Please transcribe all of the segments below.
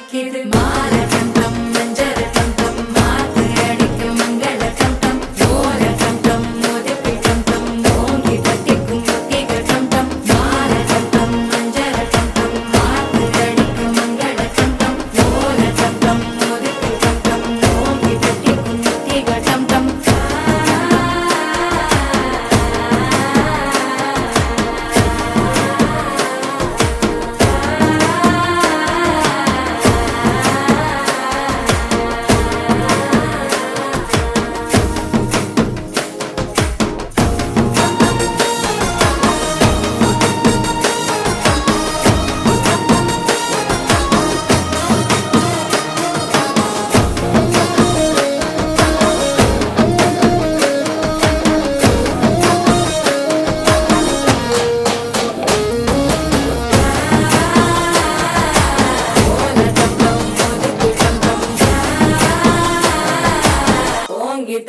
அழைக்கிது மாற டம் டம் மஞ்சர டம் டம் மாத்து அடிக்கும் மங்கள டம் டம் ஓர டம் டம் மோதிப்பி டம் டம் ஓங்கி தட்டிக்கும் முத்திக டம் டம் மாற டம் டம் மஞ்சர டம் டம் மாத்து அடிக்கும் மங்கள டம் டம் ஓர டம் டம் மோதிப்பி டம் டம் ஓங்கி தட்டிக்கும் முத்திக டம் டம்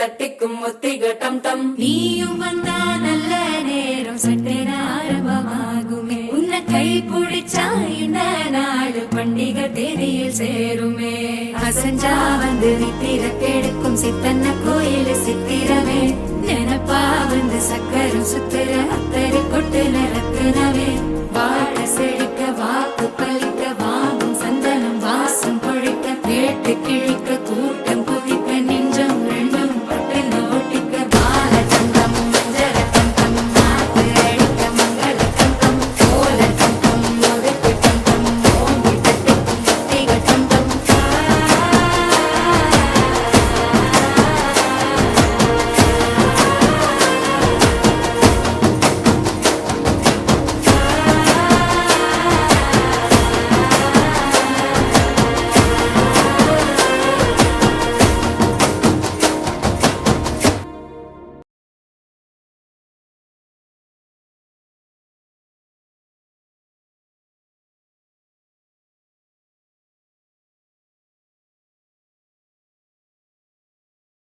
தட்டிக்கும் முத்திக டம் டம் நீயும் வந்தா நல்ல நேரம் சட்டென ஆரம்பமாகுமே உன்னை கை பிடிச்சா இந்த நாடு பண்டிகை தேதியில் சேருமே அசஞ்சா வந்து நித்திர கெடுக்கும் சித்தன்ன கோயில் சித்திரமே நினப்பா வந்து சக்கரம் சுத்துற அத்தரை கொட்டு நிறத்துனவே வாழ செடி